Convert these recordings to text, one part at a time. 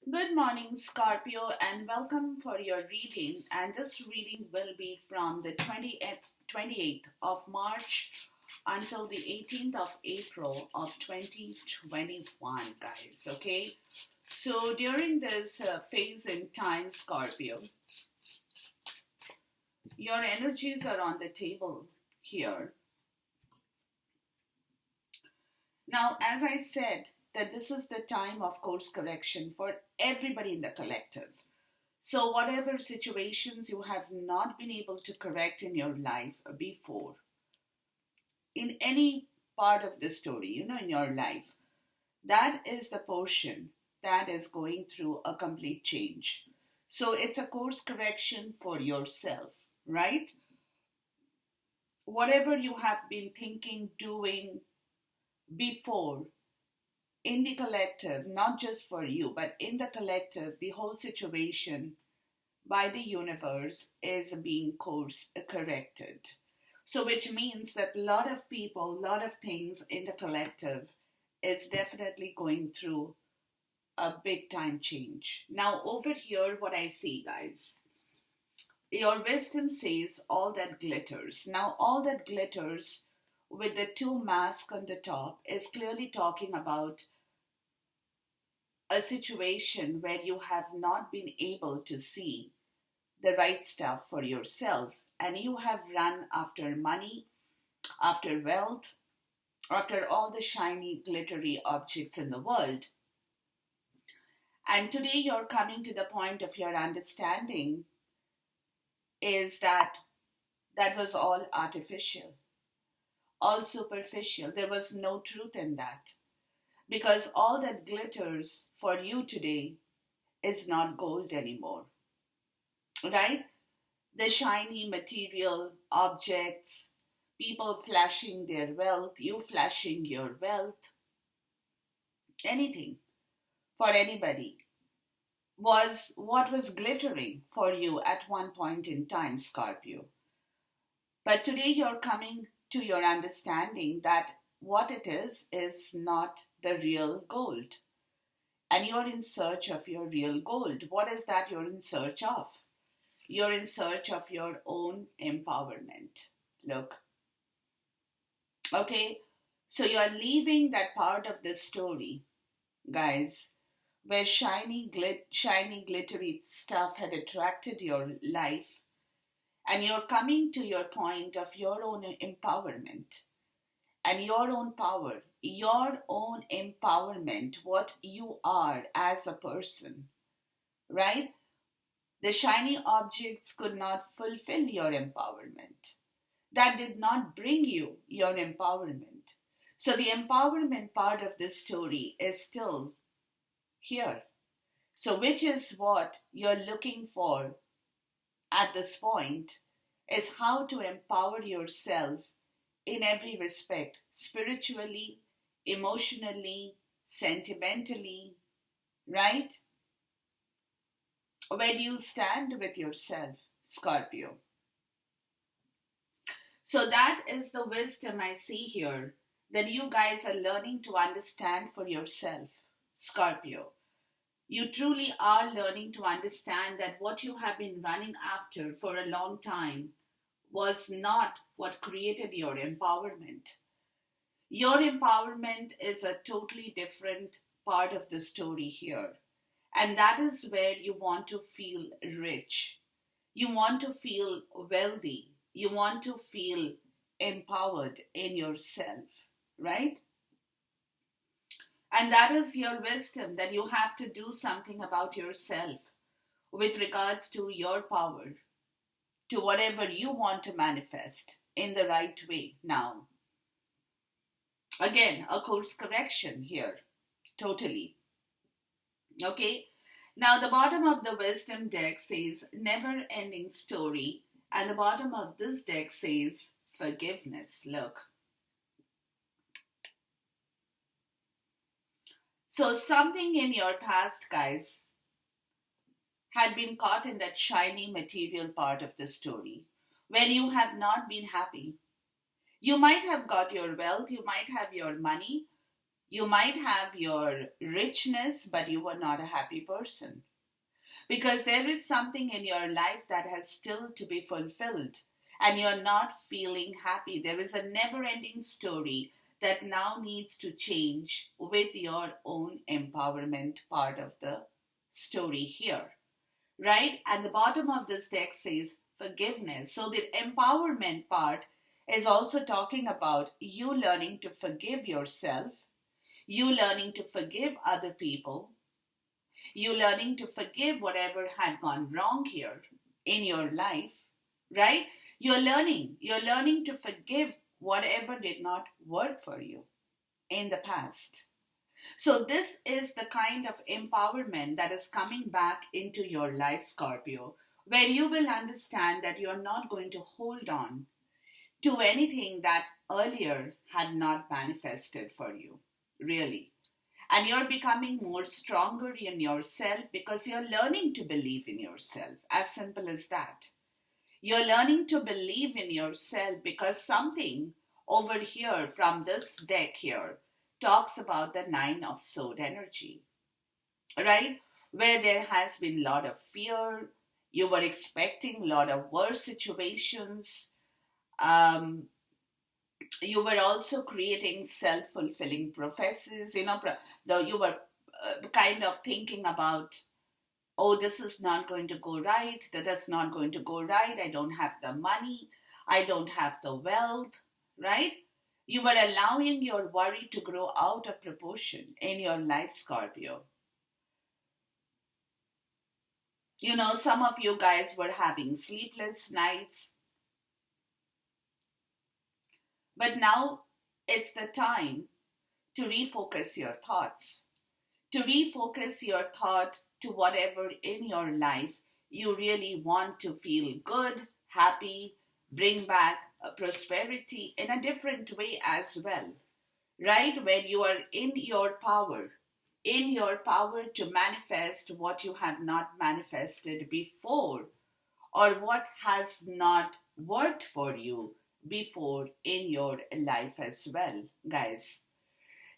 Good morning, Scorpio, and welcome for your reading. And this reading will be from the 28th of March until the 18th of April of 2021, guys. Okay, so during this phase in time, Scorpio, your energies are on the table here. Now, as I said, that this is the time of course correction for everybody in the collective. So, whatever situations you have not been able to correct in your life before, in any part of the story, in your life, that is the portion that is going through a complete change. So, it's a course correction for yourself, right? Whatever you have been thinking, doing before, in the collective, not just for you, but in the collective, the whole situation by the universe is being course corrected. So, which means that a lot of people, a lot of things in the collective is definitely going through a big time change. Now, over here, what I see, guys, your wisdom says all that glitters. Now, all that glitters with the two masks on the top is clearly talking about a situation where you have not been able to see the right stuff for yourself, and you have run after money, after wealth, after all the shiny, glittery objects in the world. And today you're coming to the point of your understanding is that that was all artificial, all superficial. There was no truth in that. Because all that glitters for you today is not gold anymore, right? The shiny material objects, people flashing their wealth, you flashing your wealth, anything for anybody was what was glittering for you at one point in time, Scorpio. But today you're coming to your understanding that what it is not the real gold. And you're in search of your real gold. What is that you're in search of? You're in search of your own empowerment. Look. Okay? So you're leaving that part of the story, guys, where shiny, glittery stuff had attracted your life, and you're coming to your point of your own empowerment and your own power, your own empowerment, what you are as a person, right? The shiny objects could not fulfill your empowerment. That did not bring you your empowerment. So the empowerment part of this story is still here. So, which is what you're looking for at this point is how to empower yourself in every respect, spiritually, emotionally, sentimentally, right? Where do you stand with yourself, Scorpio? So that is the wisdom I see here that you guys are learning to understand for yourself, Scorpio. You truly are learning to understand that what you have been running after for a long time was not what created your empowerment. Your empowerment is a totally different part of the story here. And that is where you want to feel rich. You want to feel wealthy. You want to feel empowered in yourself, right? And that is your wisdom that you have to do something about yourself with regards to your power, to whatever you want to manifest in the right way now. Again, a course correction here, totally. Okay? Now, the bottom of the wisdom deck says never ending story, and the bottom of this deck says forgiveness. Look. So, something in your past, guys, had been caught in that shiny material part of the story where you have not been happy. You might have got your wealth, you might have your money, You might have your richness, but you are not a happy person. Because there is something in your life that has still to be fulfilled, and you're not feeling happy. There is a never ending story that now needs to change with your own empowerment part of the story here, right? And the bottom of this deck says forgiveness. So the empowerment part is also talking about you learning to forgive yourself, you learning to forgive other people, you learning to forgive whatever had gone wrong here in your life, right? You're learning to forgive whatever did not work for you in the past. So this is the kind of empowerment that is coming back into your life, Scorpio, where you will understand that you're not going to hold on to anything that earlier had not manifested for you, really. And you're becoming more stronger in yourself because you're learning to believe in yourself. As simple as that. You're learning to believe in yourself because something over here from this deck here talks about the Nine of Sword energy, right? Where there has been a lot of fear, you were expecting a lot of worse situations. Um, you were also creating self-fulfilling prophecies. Though you were kind of thinking about, oh, this is not going to go right, that is not going to go right, I don't have the money, I don't have the wealth, right? You were allowing your worry to grow out of proportion in your life, Scorpio. Some of you guys were having sleepless nights, but now it's the time to refocus your thoughts, to refocus your thought to whatever in your life you really want to feel good, happy, bring back prosperity in a different way as well, right? Where you are in your power to manifest what you have not manifested before, or what has not worked for you before in your life as well, guys.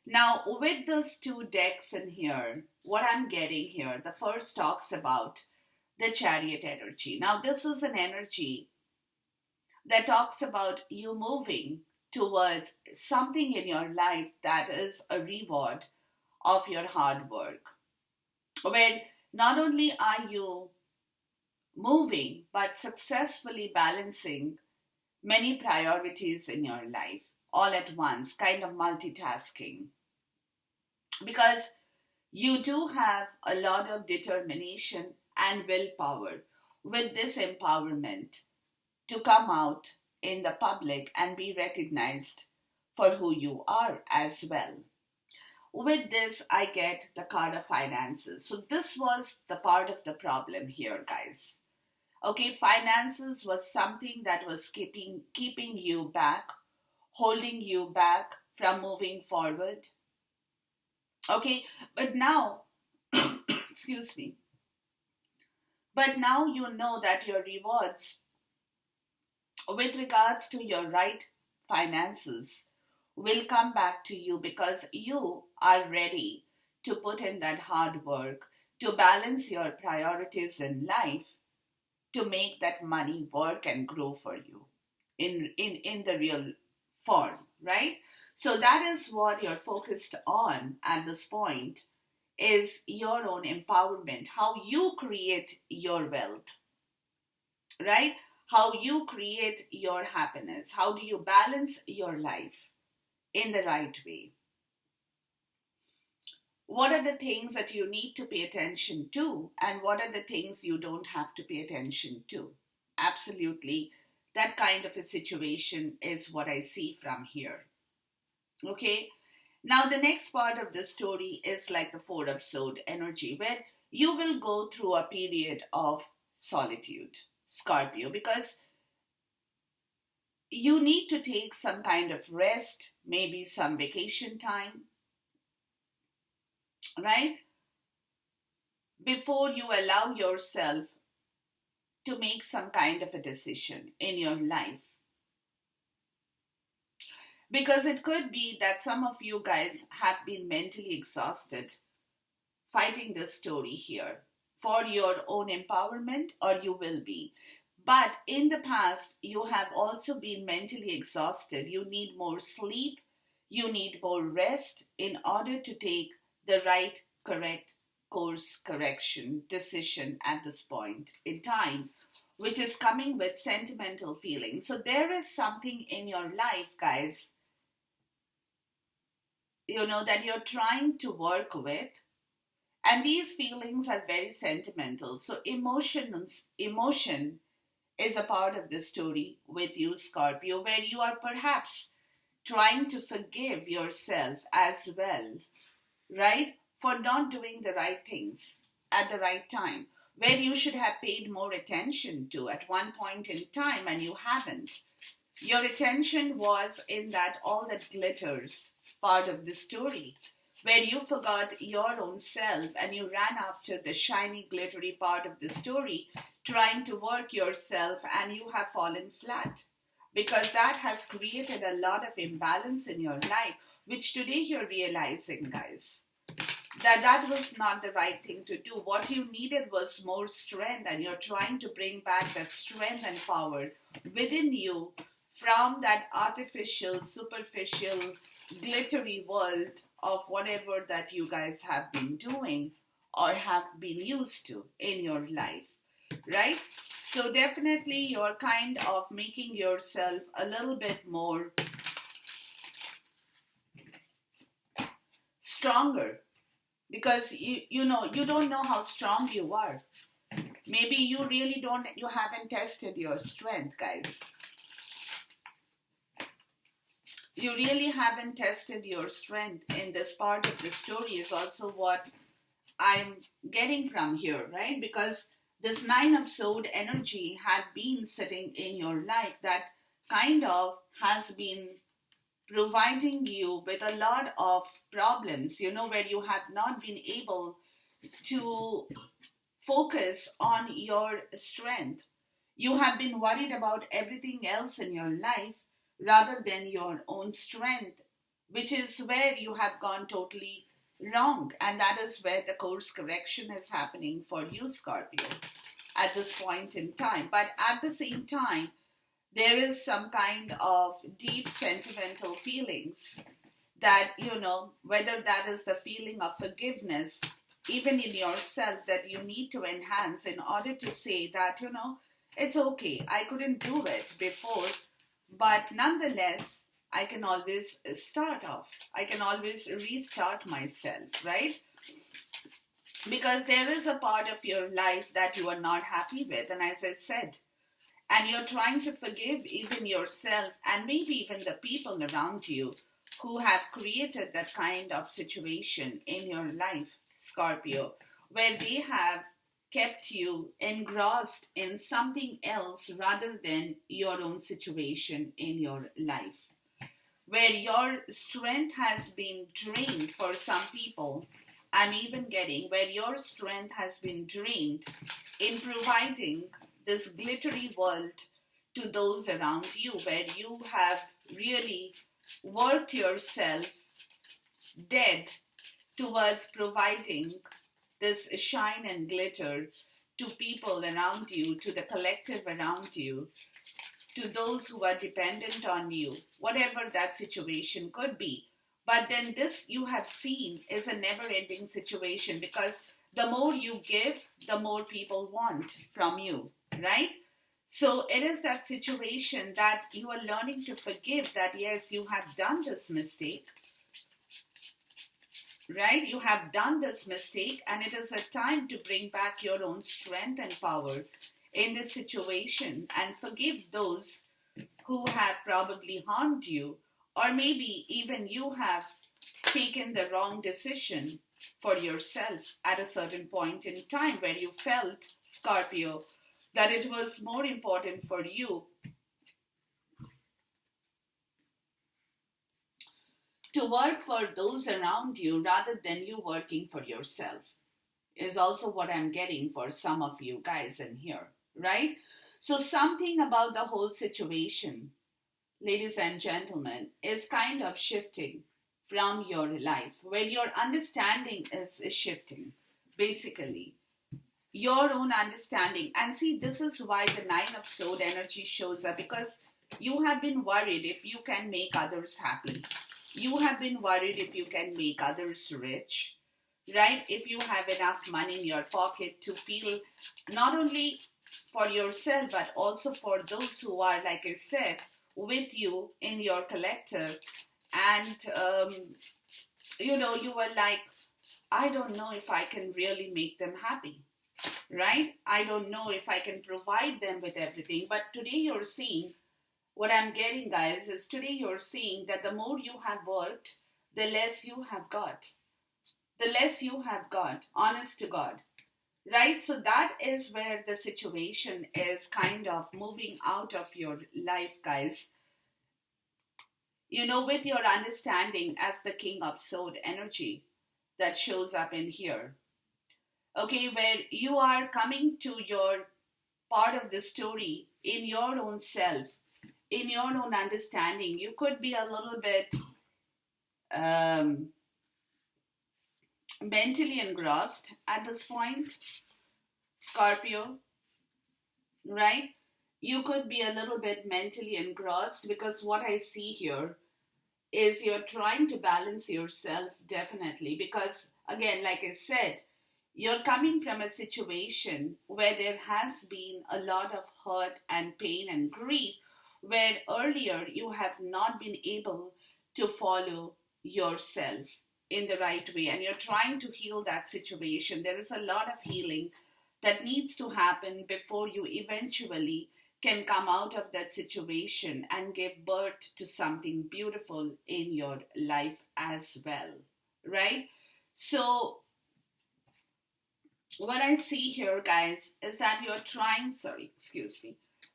Now, with those two decks in here, what I'm getting here, the first talks about the Chariot energy. Now, this is an energy that talks about you moving towards something in your life that is a reward of your hard work, where not only are you moving but successfully balancing many priorities in your life all at once, kind of multitasking, because you do have a lot of determination and willpower with this empowerment to come out in the public and be recognized for who you are as well. With this, I get the card of finances. So, this was the part of the problem here, guys. Okay, finances was something that was keeping you back, holding you back from moving forward. Okay, but now, excuse me, but now you know that your rewards with regards to your right finances will come back to you because you are ready to put in that hard work to balance your priorities in life to make that money work and grow for you in the real form, right? So that is what you're focused on at this point, is your own empowerment, how you create your wealth, right? How you create your happiness, how do you balance your life in the right way. What are the things that you need to pay attention to, and what are the things you don't have to pay attention to? Absolutely, that kind of a situation is what I see from here. Okay, now the next part of the story is like the Four of Swords energy, where you will go through a period of solitude, Scorpio, because you need to take some kind of rest, maybe some vacation time, right? Before you allow yourself to make some kind of a decision in your life. Because it could be that some of you guys have been mentally exhausted fighting this story here for your own empowerment, or you will be. But in the past, you have also been mentally exhausted. You need more sleep, you need more rest in order to take the right, correct course correction decision at this point in time, which is coming with sentimental feelings. So there is something in your life, guys, that you're trying to work with, and these feelings are very sentimental. So emotion is a part of the story with you, Scorpio, where you are perhaps trying to forgive yourself as well, right? For not doing the right things at the right time, where you should have paid more attention to at one point in time and you haven't. Your attention was in that all that glitters part of the story, where you forgot your own self and you ran after the shiny, glittery part of the story, trying to work yourself, and you have fallen flat. Because that has created a lot of imbalance in your life, which today you're realizing, guys, that that was not the right thing to do. What you needed was more strength, and you're trying to bring back that strength and power within you from that artificial, superficial, glittery world of whatever that you guys have been doing or have been used to in your life, right? So definitely you're kind of making yourself a little bit more stronger, because you don't know how strong you are. Maybe you haven't tested your strength, guys. You really haven't tested your strength in this part of the story is also what I'm getting from here, right? Because this Nine of Sword energy had been sitting in your life that kind of has been providing you with a lot of problems, where you have not been able to focus on your strength. You have been worried about everything else in your life rather than your own strength, which is where you have gone totally wrong. And that is where the course correction is happening for you, Scorpio, at this point in time. But at the same time, there is some kind of deep sentimental feelings that, whether that is the feeling of forgiveness, even in yourself, that you need to enhance in order to say that, it's okay, I couldn't do it before, but nonetheless, I can always start off. I can always restart myself, right? Because there is a part of your life that you are not happy with, and as I said, and you're trying to forgive even yourself and maybe even the people around you who have created that kind of situation in your life, Scorpio, where they have kept you engrossed in something else rather than your own situation in your life, where your strength has been drained for some people. I'm even getting where your strength has been drained in providing this glittery world to those around you, where you have really worked yourself dead towards providing this shine and glitter to people around you, to the collective around you, to those who are dependent on you, whatever that situation could be. But then this you have seen is a never-ending situation, because the more you give, the more people want from you, right? So it is that situation that you are learning to forgive, that yes, you have done this mistake, right? You have done this mistake, and it is a time to bring back your own strength and power in this situation and forgive those who have probably harmed you, or maybe even you have taken the wrong decision for yourself at a certain point in time, where you felt, Scorpio, that it was more important for you to work for those around you rather than you working for yourself, is also what I'm getting for some of you guys in here, right? So something about the whole situation ladies and gentlemen, is kind of shifting from your life, where your understanding is shifting, basically. Your own understanding. And see, this is why the Nine of Sword energy shows up, because you have been worried if you can make others happy. You have been worried if you can make others rich, right? If you have enough money in your pocket to feel not only for yourself but also for those who are, like I said, with you in your collective. And you were like, I don't know if I can really make them happy, right? I don't know if I can provide them with everything. But today you're seeing, what I'm getting, guys, is today you're seeing that the more you have worked, the less you have got. The less you have got, honest to God, right? So that is where the situation is kind of moving out of your life, guys. With your understanding as the King of Sword energy that shows up in here. Okay, where you are coming to your part of the story in your own self, in your own understanding. You could be a little bit um, mentally engrossed at this point, Scorpio, right? You could be a little bit mentally engrossed, because what I see here is you're trying to balance yourself, definitely, because again, like I said, you're coming from a situation where there has been a lot of hurt and pain and grief, where earlier you have not been able to follow yourself in the right way, and you're trying to heal that situation. There is a lot of healing that needs to happen before you eventually can come out of that situation and give birth to something beautiful in your life as well, right? So what I see here, guys, is that you're trying,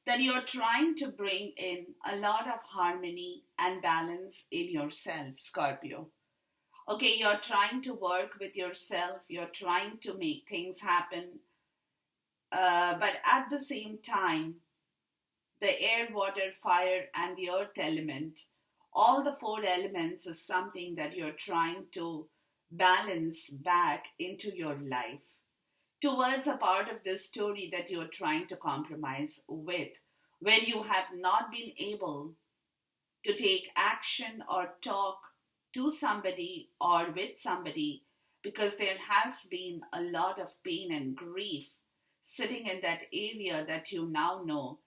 that you're trying to bring in a lot of harmony and balance in yourself, Scorpio. Okay, you're trying to work with yourself, you're trying to make things happen, but at the same time, the air, water, fire, and the earth element, all the four elements is something that you're trying to balance back into your life towards a part of this story that you're trying to compromise with, where you have not been able to take action or talk to somebody or with somebody, because there has been a lot of pain and grief sitting in that area that you now know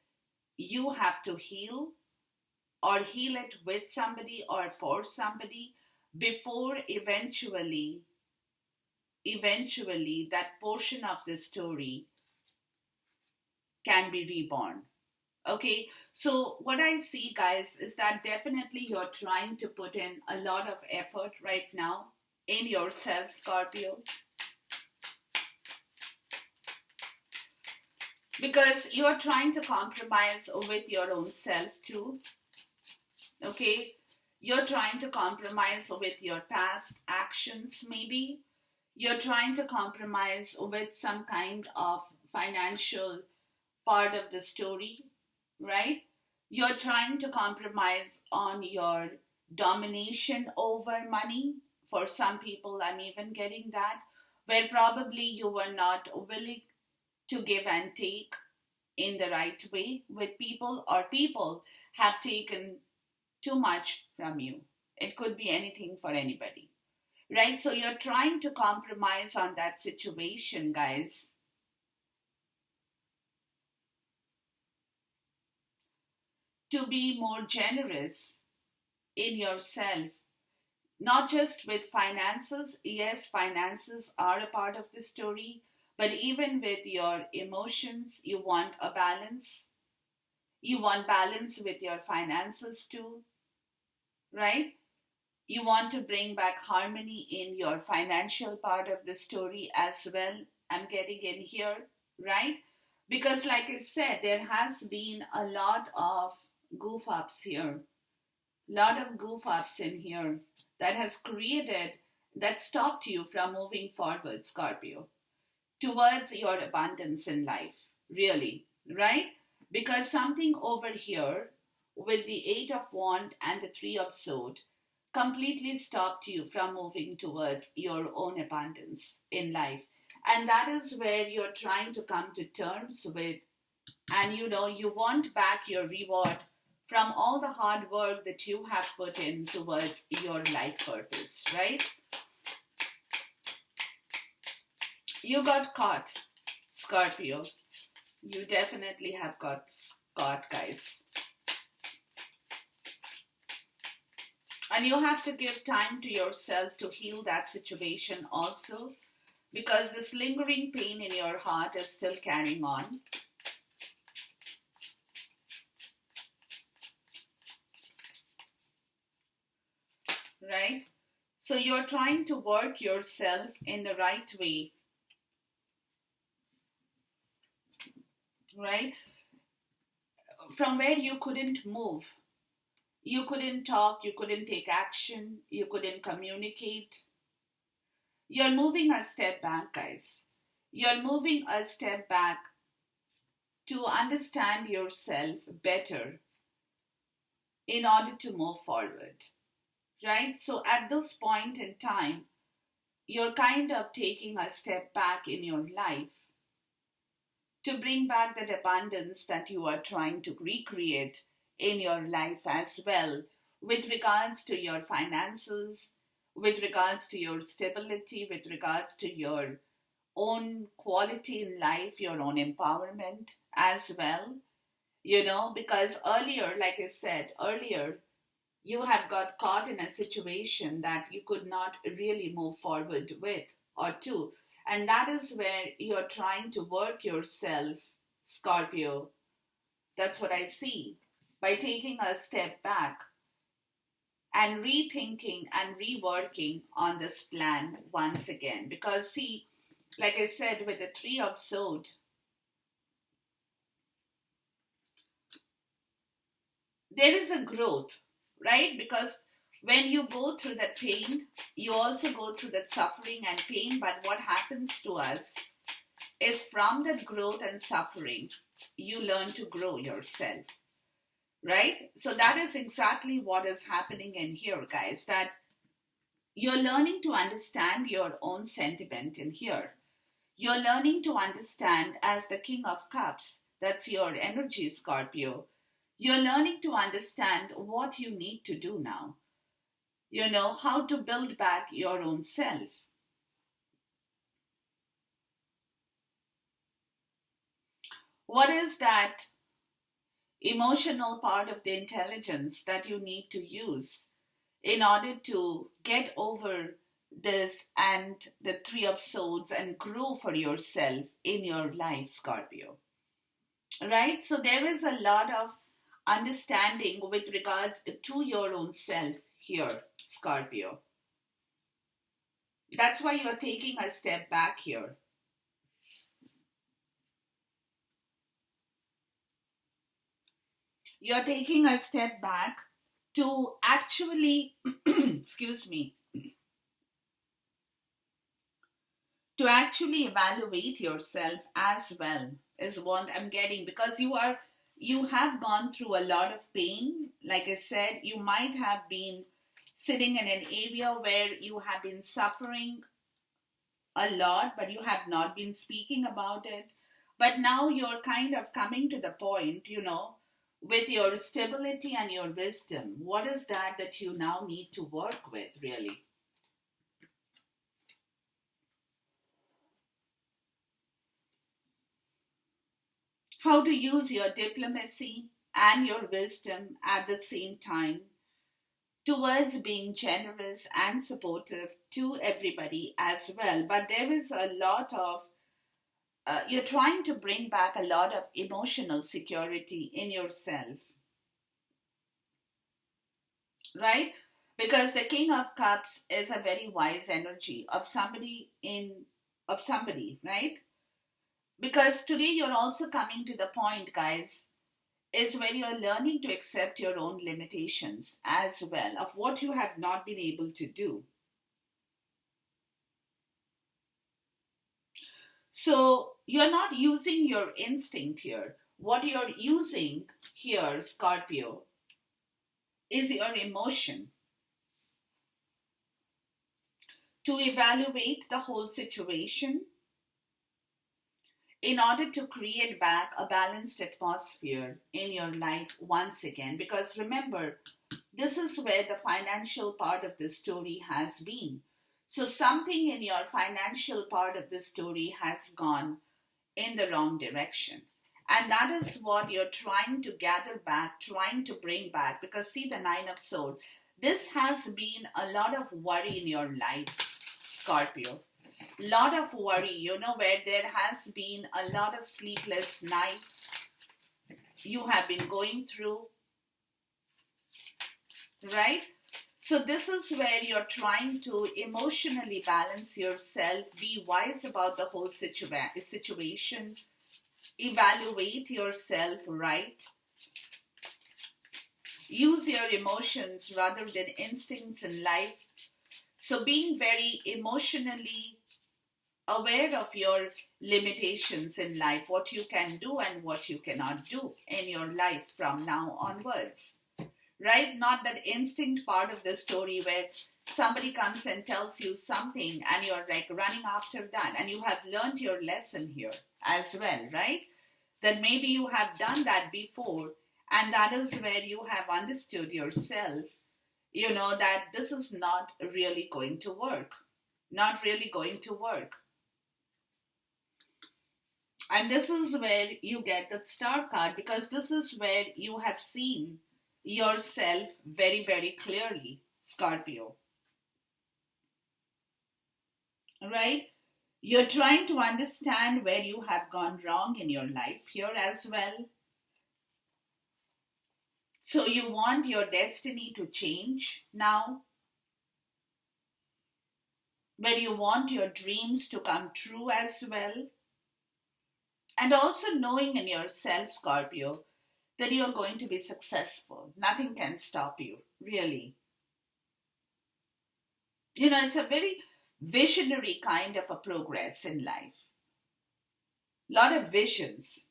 you have to heal, or heal it with somebody or for somebody, before eventually that portion of the story can be reborn. Okay, so what I see, guys, is that definitely you're trying to put in a lot of effort right now in yourself, Scorpio, because you're trying to compromise with your own self too. Okay, you're trying to compromise with your past actions, maybe. You're trying to compromise with some kind of financial part of the story, right? You're trying to compromise on your domination over money. For some people, I'm even getting that, where probably you were not willing to give and take in the right way with people, or people have taken too much from you. It could be anything for anybody, right? So you're trying to compromise on that situation, guys, to be more generous in yourself, not just with finances. Yes, finances are a part of the story, but even with your emotions, you want a balance. You want balance with your finances too, right? You want to bring back harmony in your financial part of the story as well. I'm getting in here, right? Because, like I said, there has been a lot of goof ups here, lot of goof ups in here that has created, that stopped you from moving forward, Scorpio, towards your abundance in life, really, right? Because something over here with the Eight of Wands and the Three of Swords completely stopped you from moving towards your own abundance in life. And that is where you're trying to come to terms with, and you want back your reward from all the hard work that you have put in towards your life purpose, right? You got caught, Scorpio. You definitely have got caught, guys. And you have to give time to yourself to heal that situation also, because this lingering pain in your heart is still carrying on. Right? So you're trying to work yourself in the right way, right? From where you couldn't move, you couldn't talk, you couldn't take action, you couldn't communicate. You're moving a step back, guys. You're moving a step back to understand yourself better in order to move forward, right? So at this point in time, you're kind of taking a step back in your life to bring back that abundance that you are trying to recreate in your life as well, with regards to your finances, with regards to your stability, with regards to your own quality in life, your own empowerment as well. Because earlier, like I said earlier, you had got caught in a situation that you could not really move forward with or to. And that is where you're trying to work yourself, Scorpio. That's what I see. By taking a step back and rethinking and reworking on this plan once again. Because, see, like I said, with the Three of Swords, there is a growth, right? Because when you go through that pain, you also go through that suffering and pain. But what happens to us is, from that growth and suffering, you learn to grow yourself, right? So that is exactly what is happening in here, guys, that you're learning to understand your own sentiment in here. You're learning to understand, as the King of Cups, that's your energy, Scorpio. You're learning to understand what you need to do now. How to build back your own self. What is that emotional part of the intelligence that you need to use in order to get over this and the Three of Swords and grow for yourself in your life, Scorpio? Right? So there is a lot of understanding with regards to your own self here, Scorpio. That's why you're taking a step back here. You're taking a step back to actually, excuse me, to actually evaluate yourself as well, is what I'm getting, because you have gone through a lot of pain. Like I said, you might have been sitting in an area where you have been suffering a lot, but you have not been speaking about it. But now you're kind of coming to the point, with your stability and your wisdom. What is that you now need to work with, really? How to use your diplomacy and your wisdom at the same time towards being generous and supportive to everybody as well. But there is a lot of, you're trying to bring back a lot of emotional security in yourself, right? Because the King of Cups is a very wise energy of somebody, right? Because today you're also coming to the point, guys, is when you're learning to accept your own limitations as well, of what you have not been able to do. So you're not using your instinct here. What you're using here, Scorpio, is your emotion, to evaluate the whole situation in order to create back a balanced atmosphere in your life once again. Because remember, this is where the financial part of the story has been. So, something in your financial part of the story has gone in the wrong direction. And that is what you're trying to gather back, trying to bring back. Because, see, the Nine of Swords, this has been a lot of worry in your life, Scorpio. Lot of worry, where there has been a lot of sleepless nights you have been going through, right? So this is where you're trying to emotionally balance yourself, be wise about the whole situation, evaluate yourself, right? Use your emotions rather than instincts in life. So being very emotionally aware of your limitations in life, what you can do and what you cannot do in your life from now onwards, right? Not that instinct part of the story where somebody comes and tells you something and you're like running after that, and you have learned your lesson here as well, right? That maybe you have done that before, and that is where you have understood yourself, that this is not really going to work. Not really going to work. And this is where you get that star card, because this is where you have seen yourself very, very clearly, Scorpio. Right? You're trying to understand where you have gone wrong in your life here as well. So you want your destiny to change now, where you want your dreams to come true as well. And also knowing in yourself, Scorpio, that you are going to be successful. Nothing can stop you, really. It's a very visionary kind of a progress in life. Lot of visions.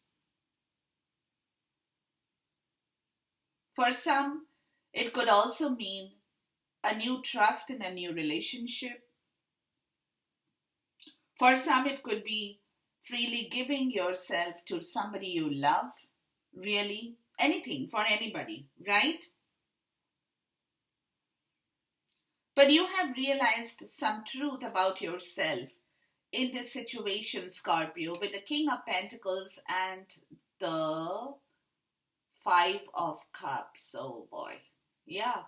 For some, it could also mean a new trust in a new relationship. For some, it could be freely giving yourself to somebody you love. Really, anything for anybody, right? But you have realized some truth about yourself in this situation, Scorpio, with the King of Pentacles and the Five of Cups. Oh boy. Yeah.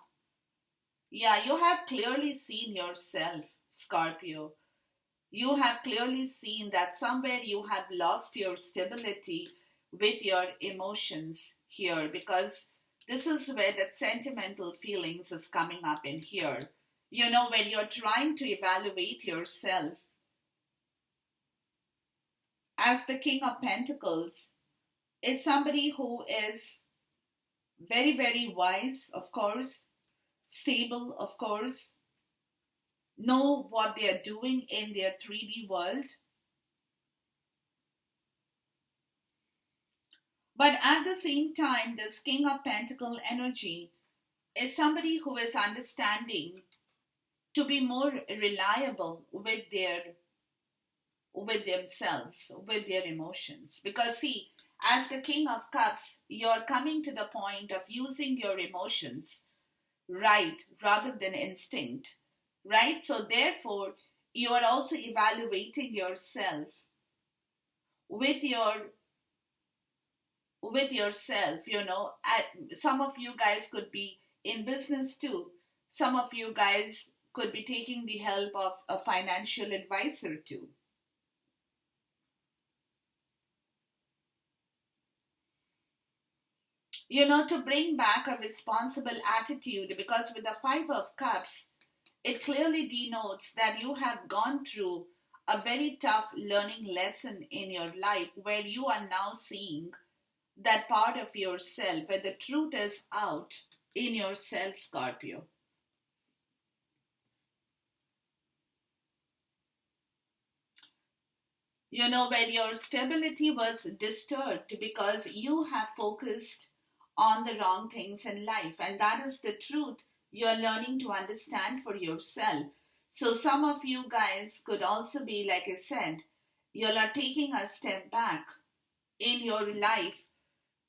Yeah, you have clearly seen yourself, Scorpio. You have clearly seen that somewhere you have lost your stability with your emotions here, because this is where that sentimental feelings is coming up in here. When you're trying to evaluate yourself as the King of Pentacles is somebody who is very, very wise, of course, stable, of course, know what they are doing in their 3D world. But at the same time, this King of Pentacle energy is somebody who is understanding to be more reliable with themselves, with their emotions. Because see, as the King of Cups, you're coming to the point of using your emotions right rather than instinct, right? So therefore, you are also evaluating yourself with yourself. Some of you guys could be in business too. Some of you guys could be taking the help of a financial advisor too. To bring back a responsible attitude, because with the Five of Cups, it clearly denotes that you have gone through a very tough learning lesson in your life, where you are now seeing that part of yourself, where the truth is out in yourself, Scorpio. When your stability was disturbed because you have focused on the wrong things in life. And that is the truth you're learning to understand for yourself. So some of you guys could also be, like I said, you're taking a step back in your life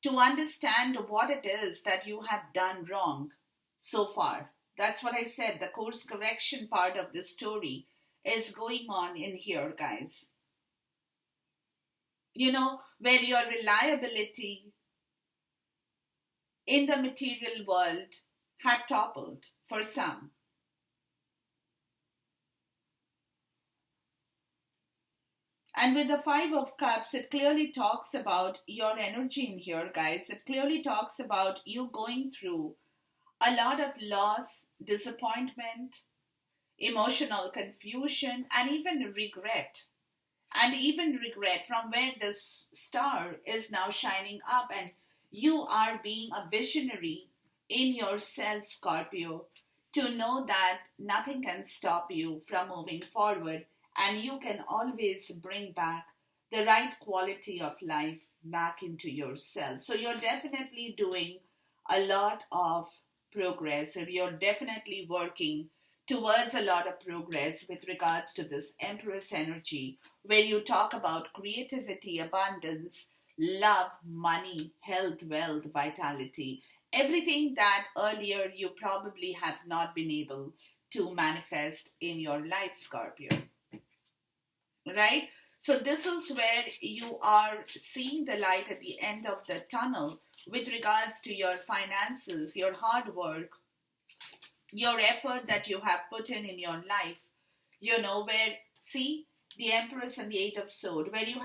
to understand what it is that you have done wrong so far. That's what I said. The course correction part of the story is going on in here, guys. Where your reliability in the material world had toppled for some. And with the Five of Cups, it clearly talks about your energy in here, guys. It clearly talks about you going through a lot of loss, disappointment, emotional confusion, and even regret. And even regret from where this star is now shining up, and you are being a visionary in yourself, Scorpio, to know that nothing can stop you from moving forward, and you can always bring back the right quality of life back into yourself. So you're definitely doing a lot of progress, or you're definitely working towards a lot of progress with regards to this Empress energy, where you talk about creativity, abundance, love, money, health, wealth, vitality, everything that earlier you probably have not been able to manifest in your life, Scorpio. Right? So this is where you are seeing the light at the end of the tunnel with regards to your finances, your hard work, your effort that you have put in your life. Where, see, the Empress and the Eight of Swords, where you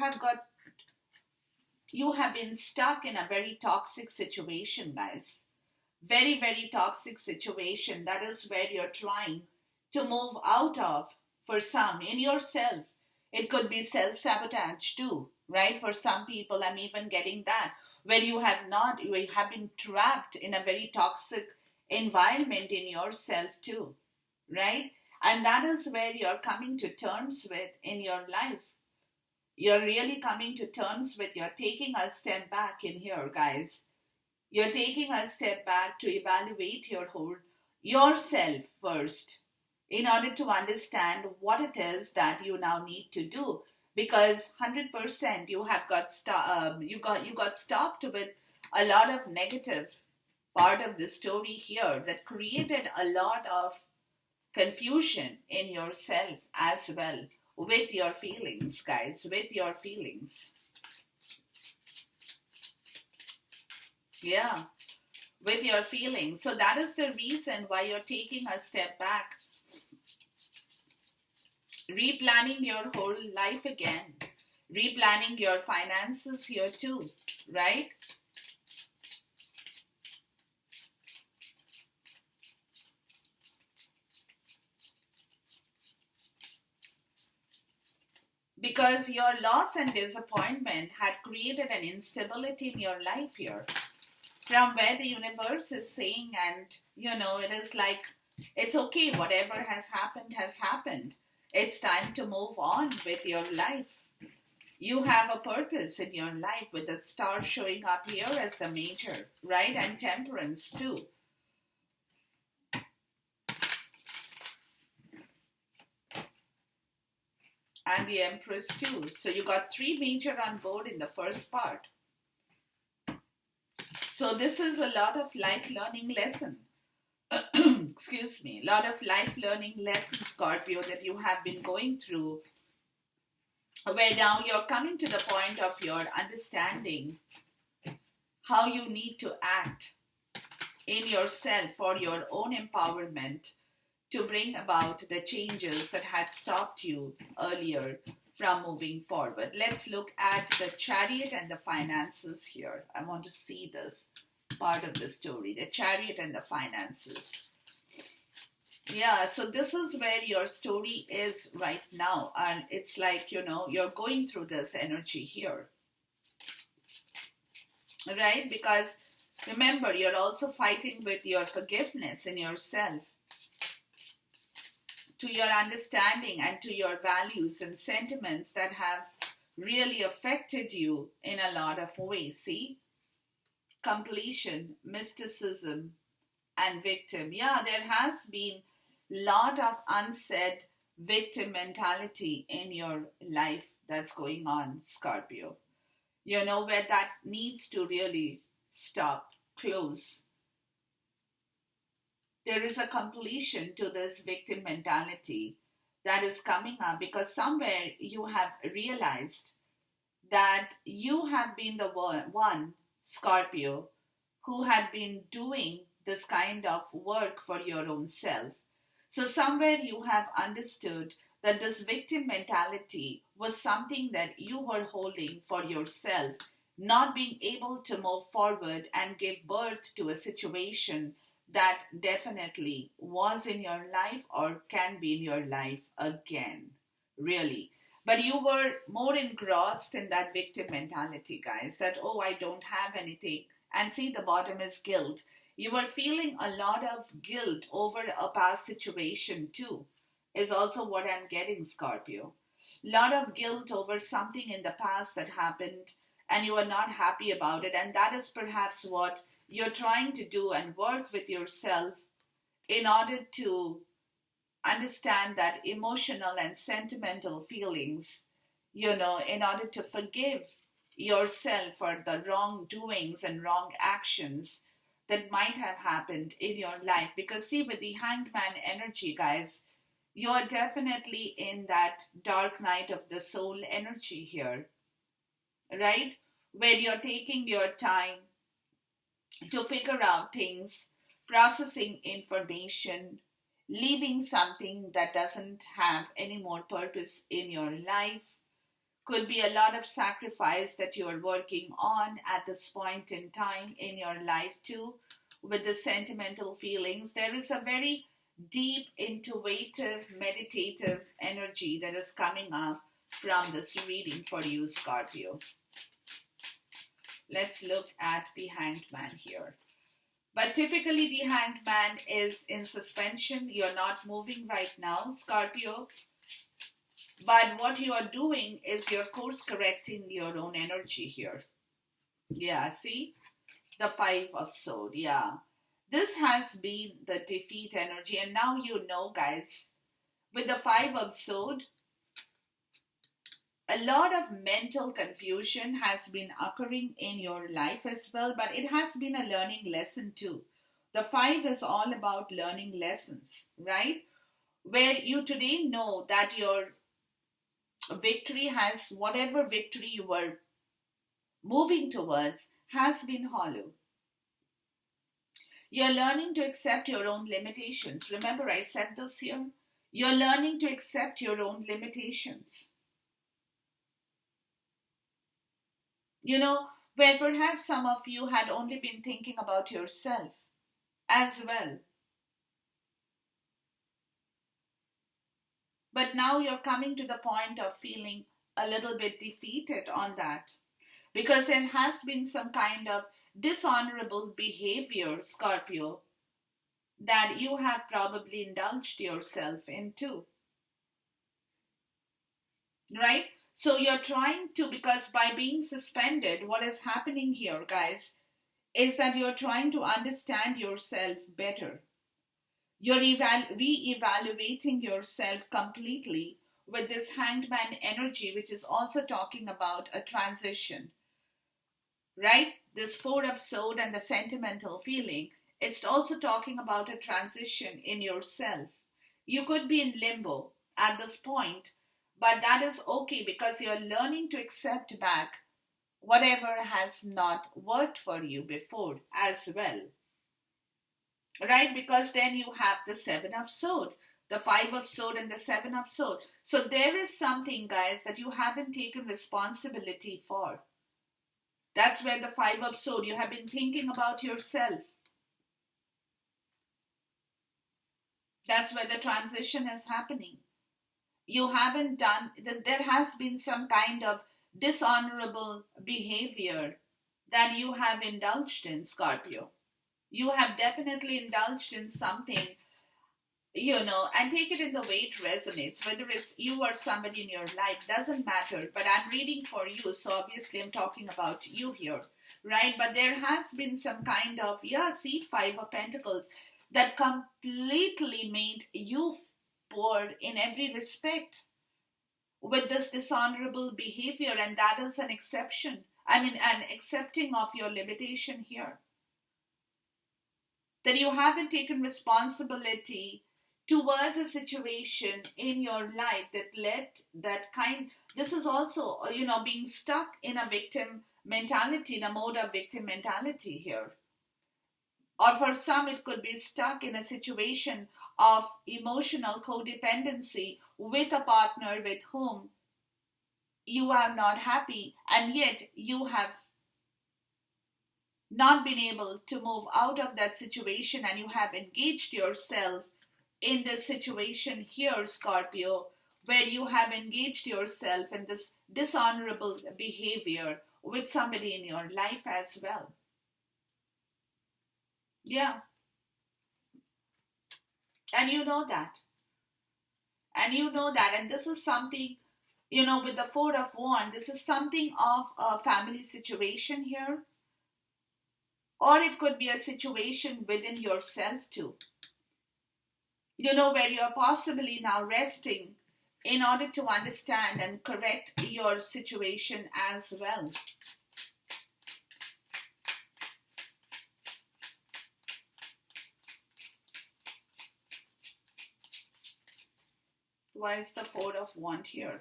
have been stuck in a very toxic situation, guys. Very, very toxic situation. That is where you're trying to move out of, for some, in yourself. It could be self-sabotage too, right? For some people, I'm even getting that, where you have been trapped in a very toxic environment in yourself too, right? And that is where you're coming to terms with in your life. You're really coming to terms with, you're taking a step back in here, guys. You're taking a step back to evaluate yourself first, in order to understand what it is that you now need to do. Because 100% you have got stopped with a lot of negative part of the story here that created a lot of confusion in yourself as well, with your feelings, guys, with your feelings. Yeah, with your feelings. So that is the reason why you're taking a step back, replanning your whole life again, replanning your finances here too, right? Because your loss and disappointment had created an instability in your life here, from where the universe is saying, and it is like, it's okay, whatever has happened. It's time to move on with your life. You have a purpose in your life, with the star showing up here as the major, right? And Temperance too. And the Empress too. So you got three major on board in the first part. So this is a lot of life learning lesson. Excuse me. A lot of life learning lessons, Scorpio, that you have been going through, where now you're coming to the point of your understanding how you need to act in yourself for your own empowerment, to bring about the changes that had stopped you earlier from moving forward. Let's look at the Chariot and the finances here. I want to see this part of the story, the Chariot and the finances. Yeah, so this is where your story is right now, and it's like, you're going through this energy here, right? Because remember, you're also fighting with your forgiveness in yourself, to your understanding and to your values and sentiments that have really affected you in a lot of ways, see? completion, mysticism, and victim. Yeah, there has been lot of unsaid victim mentality in your life that's going on, Scorpio. Where that needs to really stop, close. There is a completion to this victim mentality that is coming up because somewhere you have realized that you have been the one, Scorpio, who had been doing this kind of work for your own self. So, somewhere you have understood that this victim mentality was something that you were holding for yourself, not being able to move forward and give birth to a situation that definitely was in your life or can be in your life again. Really. But you were more engrossed in that victim mentality, guys, that, oh, I don't have anything. And see, the bottom is guilt. You were feeling a lot of guilt over a past situation, too, is also what I'm getting, Scorpio. Lot of guilt over something in the past that happened, and you are not happy about it. And that is perhaps what you're trying to do and work with yourself in order to understand that emotional and sentimental feelings, in order to forgive yourself for the wrongdoings and wrong actions that might have happened in your life. Because, see, with the hanged man energy, guys, you're definitely in that dark night of the soul energy here, right? Where you're taking your time to figure out things, processing information, leaving something that doesn't have any more purpose in your life. Could be a lot of sacrifice that you are working on at this point in time in your life too, with the sentimental feelings. There is a very deep, intuitive, meditative energy that is coming up from this reading for you, Scorpio. Let's look at the hanged man here. But typically the hanged man is in suspension. You're not moving right now, Scorpio. But what you are doing is you're course correcting your own energy here. Yeah, see? The Five of Swords, yeah. This has been the defeat energy. And now you know, guys, with the Five of Swords, a lot of mental confusion has been occurring in your life as well, but it has been a learning lesson too. The five is all about learning lessons, right? Where you today know that your victory has, whatever victory you were moving towards, has been hollow. You're learning to accept your own limitations. Remember, I said this here. You're learning to accept your own limitations. Where perhaps some of you had only been thinking about yourself as well. But now you're coming to the point of feeling a little bit defeated on that. Because there has been some kind of dishonorable behavior, Scorpio, that you have probably indulged yourself into. Right? So you're trying to, because by being suspended, what is happening here, guys, is that you're trying to understand yourself better. You're re-evaluating yourself completely with this hanged man energy, which is also talking about a transition. Right? This Four of Swords and the sentimental feeling, it's also talking about a transition in yourself. You could be in limbo at this point, but that is okay because you're learning to accept back whatever has not worked for you before as well. Right? Because then you have the Seven of Swords, the Five of Swords and the Seven of Swords. So there is something, guys, that you haven't taken responsibility for. That's where the Five of Swords, you have been thinking about yourself. That's where the transition is happening. You haven't done, there has been some kind of dishonorable behavior that you have indulged in, Scorpio. You have definitely indulged in something and take it in the way it resonates, whether it's you or somebody in your life, doesn't matter. But I'm reading for you, so obviously I'm talking about you here, right? But there has been some kind of, yeah, see, Five of Pentacles that completely made you poor in every respect with this dishonorable behavior, and that is an exception. I mean, an accepting of your limitation here, that you haven't taken responsibility towards a situation in your life that led that kind. This is also, being stuck in a victim mentality, in a mode of victim mentality here. Or for some, it could be stuck in a situation of emotional codependency with a partner with whom you are not happy, and yet you have not been able to move out of that situation, and you have engaged yourself in this situation here, Scorpio, where you have engaged yourself in this dishonorable behavior with somebody in your life as well. Yeah, and you know that. And this is something, with the Four of Wands, this is something of a family situation here, or it could be a situation within yourself too, where you're possibly now resting in order to understand and correct your situation as well. Why is the Four of Wands here?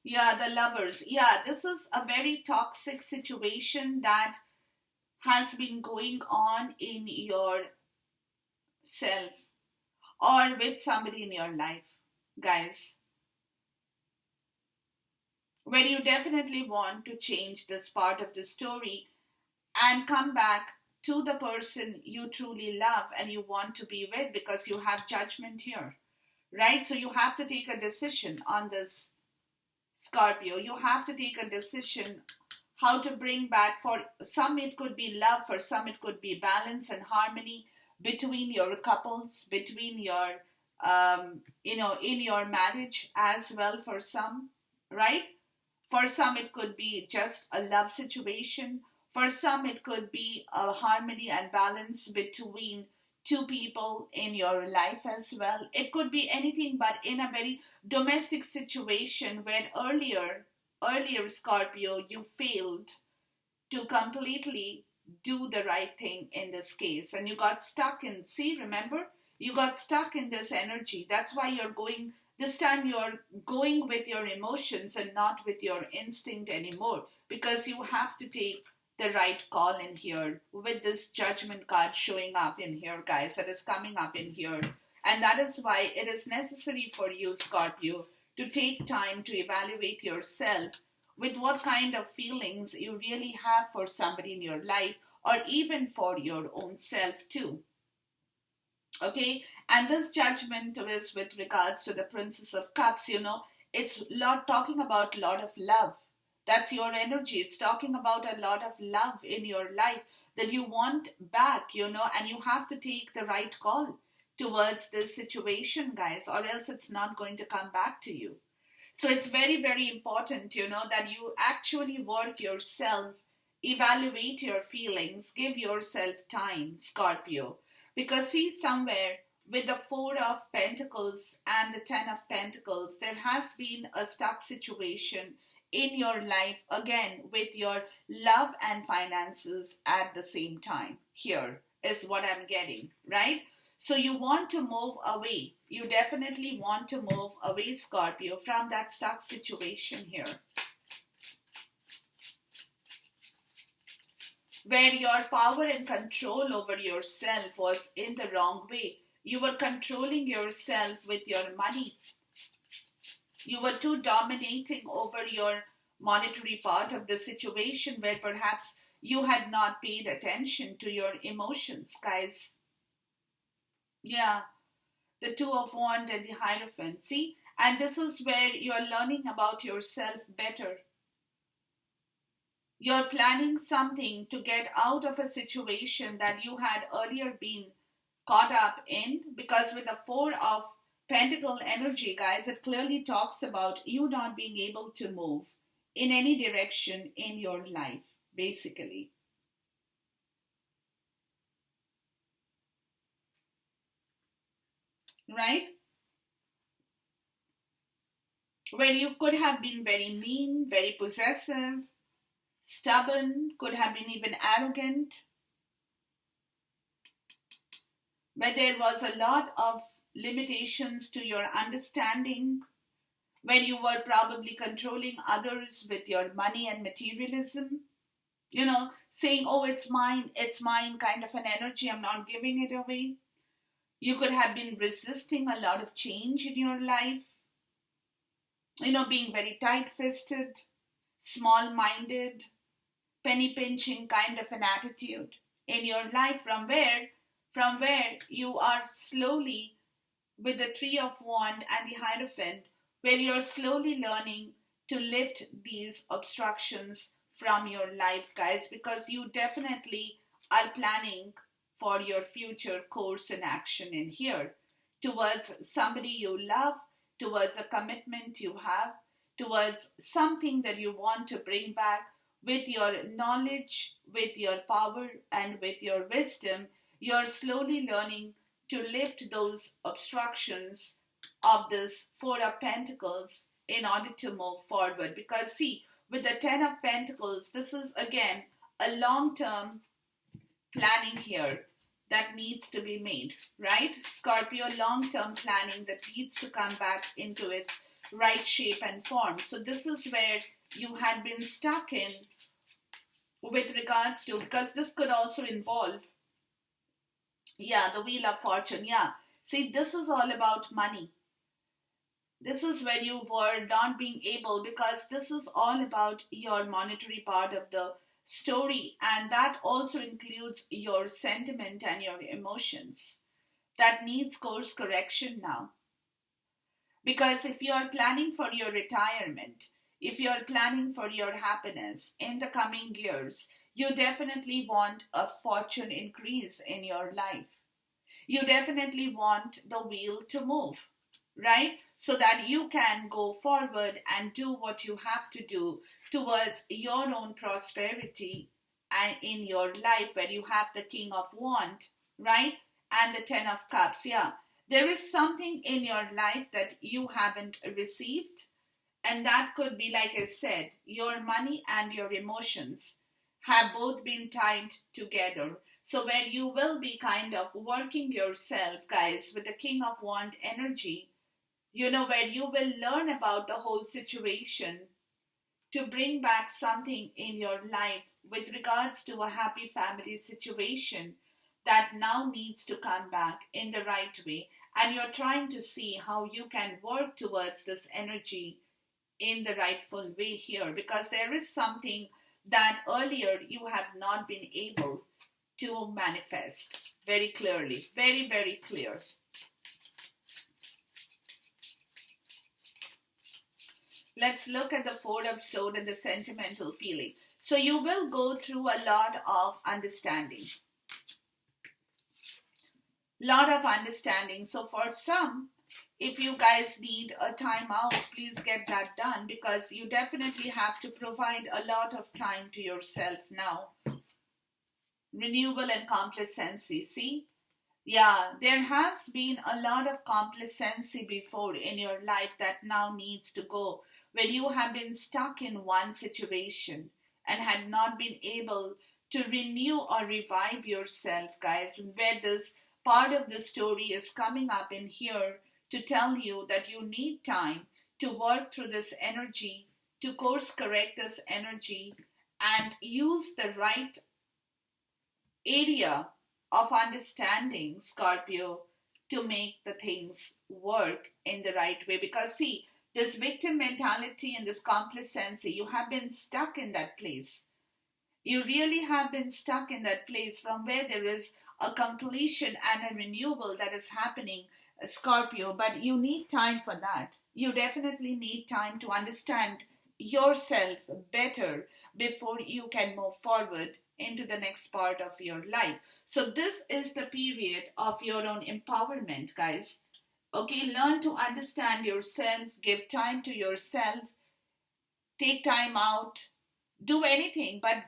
Yeah, the Lovers. Yeah, this is a very toxic situation that has been going on in your self or with somebody in your life, guys, where you definitely want to change this part of the story and come back to the person you truly love and you want to be with, because you have judgment here, right? So you have to take a decision on this, Scorpio. You have to take a decision how to bring back. For some it could be love, for some it could be balance and harmony between your couples, between your in your marriage as well, for some, right? For some it could be just a love situation, for some it could be a harmony and balance between two people in your life as well. It could be anything, but in a very domestic situation where earlier, Scorpio, you failed to completely do the right thing in this case, and you got stuck in, see, remember, you got stuck in this energy. That's why you're going this time, you're going with your emotions and not with your instinct anymore, because you have to take the right call in here with this Judgment card showing up in here, guys, that is coming up in here. And that is why it is necessary for you, Scorpio, to take time to evaluate yourself with what kind of feelings you really have for somebody in your life, or even for your own self too. Okay, and this Judgment is with regards to the Princess of Cups. It's lot talking about a lot of love. That's your energy. It's talking about a lot of love in your life that you want back, and you have to take the right call towards this situation, guys, or else it's not going to come back to you. So it's very, very important, that you actually work yourself, evaluate your feelings, give yourself time, Scorpio. Because see, somewhere with the Four of Pentacles and the Ten of Pentacles, there has been a stuck situation in your life, again, with your love and finances at the same time. Here is what I'm getting, right? So you want to move away. You definitely want to move away, Scorpio, from that stuck situation here, where your power and control over yourself was in the wrong way. You were controlling yourself with your money. You were too dominating over your monetary part of the situation, where perhaps you had not paid attention to your emotions, guys. Yeah, the Two of Wands and the Hierophant. See, and this is where you're learning about yourself better. You're planning something to get out of a situation that you had earlier been caught up in, because with the Four of Pentacle energy, guys, it clearly talks about you not being able to move in any direction in your life, basically. Right? Where you could have been very mean, very possessive, stubborn, could have been even arrogant, where there was a lot of limitations to your understanding, where you were probably controlling others with your money and materialism, saying, oh, it's mine, kind of an energy, I'm not giving it away. You could have been resisting a lot of change in your life, being very tight fisted, small minded, penny pinching kind of an attitude in your life, from where you are slowly, with the Three of Wands and the Hierophant, where you're slowly learning to lift these obstructions from your life, guys, because you definitely are planning for your future course and action in here, towards somebody you love, towards a commitment you have, towards something that you want to bring back with your knowledge, with your power, and with your wisdom. You're slowly learning to lift those obstructions of this Four of Pentacles in order to move forward. Because see, with the Ten of Pentacles, this is again a long-term planning here that needs to be made, right? Scorpio, long-term planning that needs to come back into its right shape and form. So this is where you had been stuck in with regards to, because this could also involve, the Wheel of Fortune. See, this is all about money. This is where you were not being able, because this is all about your monetary part of the story, and that also includes your sentiment and your emotions. That needs course correction now. Because if you are planning for your retirement, if you are planning for your happiness in the coming years, you definitely want a fortune increase in your life. You definitely want the wheel to move, right? So that you can go forward and do what you have to do towards your own prosperity and in your life, where you have the King of Wands, right? And the Ten of Cups. There is something in your life that you haven't received, and that could be, like I said, your money and your emotions have both been tied together. So where you will be kind of working yourself, guys, with the King of Wands energy, where you will learn about the whole situation to bring back something in your life with regards to a happy family situation that now needs to come back in the right way. And you're trying to see how you can work towards this energy in the rightful way here, because there is something that earlier you have not been able to manifest very clearly, very, very clear. Let's look at the Four of Swords and the sentimental feeling. So you will go through a lot of understanding. So for some, if you guys need a time out, please get that done, because you definitely have to provide a lot of time to yourself now. Renewal and complacency, see? There has been a lot of complacency before in your life that now needs to go, where you have been stuck in one situation and had not been able to renew or revive yourself, guys, where this part of the story is coming up in here to tell you that you need time to work through this energy, to course correct this energy, and use the right area of understanding, Scorpio, to make the things work in the right way. Because see, this victim mentality and this complacency, you have been stuck in that place. You really have been stuck in that place from where there is a completion and a renewal that is happening, Scorpio, but you need time for that. You definitely need time to understand yourself better before you can move forward into the next part of your life. So this is the period of your own empowerment, guys. Okay, learn to understand yourself, give time to yourself, take time out, do anything, but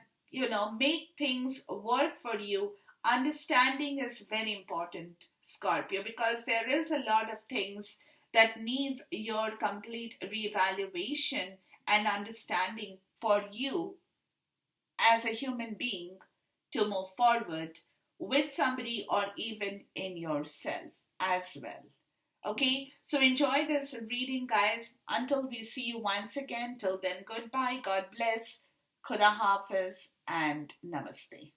make things work for you. Understanding is very important, Scorpio, because there is a lot of things that needs your complete reevaluation and understanding for you as a human being to move forward with somebody or even in yourself as well. Okay, so enjoy this reading, guys. Until we see you once again, till then, goodbye, God bless, Khuda Hafiz, and Namaste.